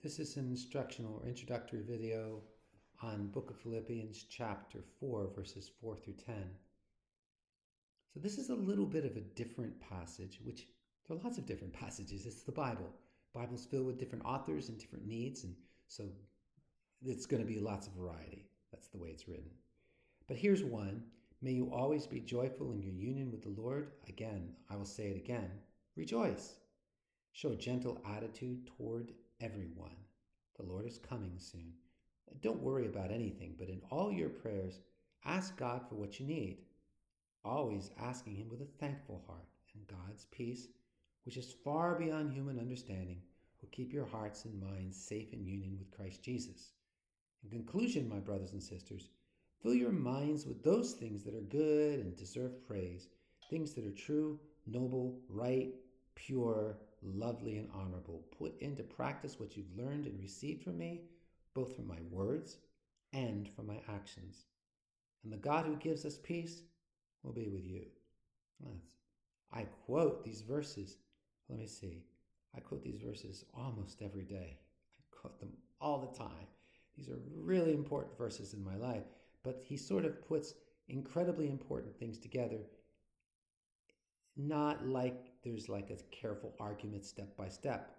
This is an instructional or introductory video on Book of Philippians chapter 4 verses 4 through 10. So this is a little bit of a different passage, which there are lots of different passages. It's the Bible. Bible's filled with different authors and different needs, and so it's going to be lots of variety. That's the way it's written. But here's one. May you always be joyful in your union with the Lord. Again, I will say it again. Rejoice. Show a gentle attitude toward everyone. The Lord is coming soon. Don't worry about anything, but in all your prayers, ask God for what you need, always asking Him with a thankful heart, and God's peace, which is far beyond human understanding, will keep your hearts and minds safe in union with Christ Jesus. In conclusion, my brothers and sisters, fill your minds with those things that are good and deserve praise, things that are true, noble, right, pure, lovely, and honorable. Put into practice what you've learned and received from me, both from my words and from my actions. And the God who gives us peace will be with you. I quote these verses. Let me see. I quote these verses almost every day. I quote them all the time. These are really important verses in my life. But he sort of puts incredibly important things together, not like there's like a careful argument step by step.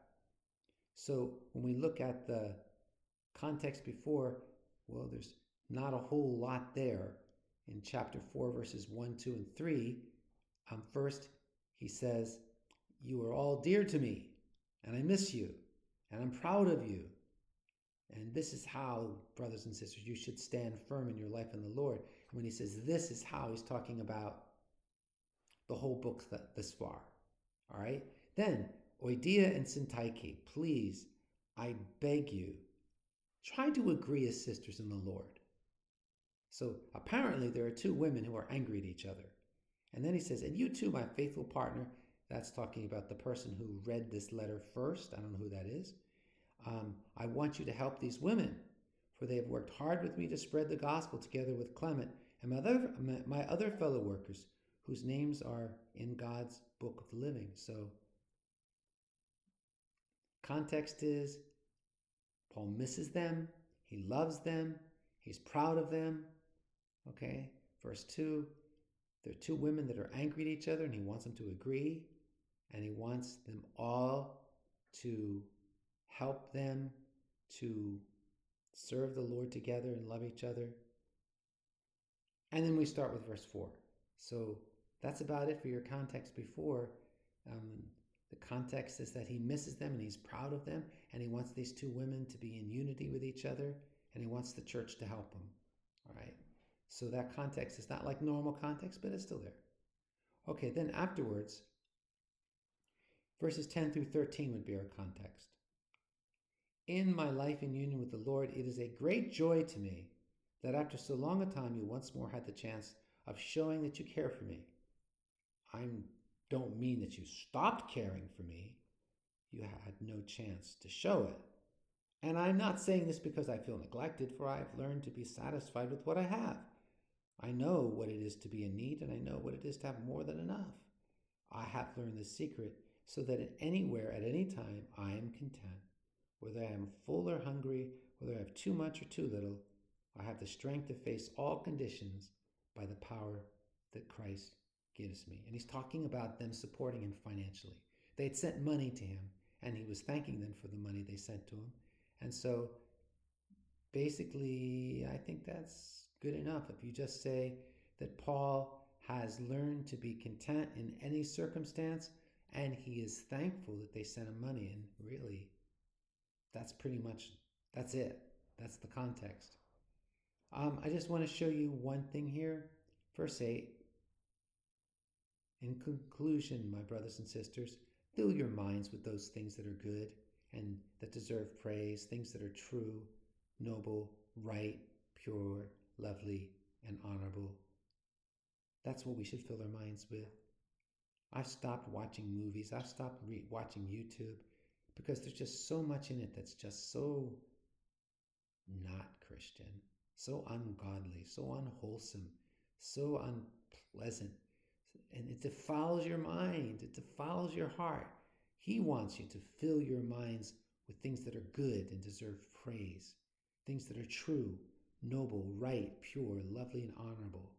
So when we look at the context before, well, there's not a whole lot there. In chapter 4, verses 1, 2, and 3, first he says, you are all dear to me, and I miss you, and I'm proud of you. And this is how, brothers and sisters, you should stand firm in your life in the Lord. And when he says this is how, he's talking about the whole book this far. All right? Then, Oidia and Syntyche, please, I beg you, try to agree as sisters in the Lord. So apparently there are two women who are angry at each other. And then he says, and you too, my faithful partner, that's talking about the person who read this letter first. I don't know who that is. I want you to help these women, for they have worked hard with me to spread the gospel together with Clement and my other fellow workers, whose names are in God's book of the living. So context is Paul misses them, he loves them, he's proud of them. Okay, verse 2, there are two women that are angry at each other, and he wants them to agree, and he wants them all to help them to serve the Lord together and love each other. And then we start with verse 4. So that's about it for your context before. The context is that he misses them and he's proud of them, and he wants these two women to be in unity with each other, and he wants the church to help them. All right. So that context is not like normal context, but it's still there. Okay, then afterwards, verses 10 through 13 would be our context. In my life in union with the Lord, it is a great joy to me that after so long a time you once more had the chance of showing that you care for me. I don't mean that you stopped caring for me. You had no chance to show it. And I'm not saying this because I feel neglected, for I've learned to be satisfied with what I have. I know what it is to be in need, and I know what it is to have more than enough. I have learned the secret so that anywhere, at any time, I am content. Whether I am full or hungry, whether I have too much or too little, I have the strength to face all conditions by the power that Christ gives me. And he's talking about them supporting him financially. They had sent money to him, and he was thanking them for the money they sent to him. And so basically, I think that's good enough. If you just say that Paul has learned to be content in any circumstance, and he is thankful that they sent him money, and really, that's it. That's the context. I just want to show you one thing here. Verse 8. In conclusion, my brothers and sisters, fill your minds with those things that are good and that deserve praise, things that are true, noble, right, pure, lovely, and honorable. That's what we should fill our minds with. I've stopped watching movies. I've stopped watching YouTube because there's just so much in it that's just so not Christian, so ungodly, so unwholesome, so unpleasant. And it defiles your mind. It defiles your heart. He wants you to fill your minds with things that are good and deserve praise, things that are true, noble, right, pure, lovely, and honorable.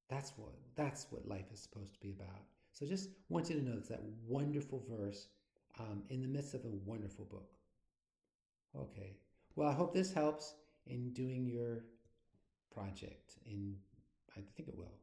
That's what life is supposed to be about. So just want you to know it's that wonderful verse in the midst of a wonderful book. Okay. Well, I hope this helps in doing your project. I think it will.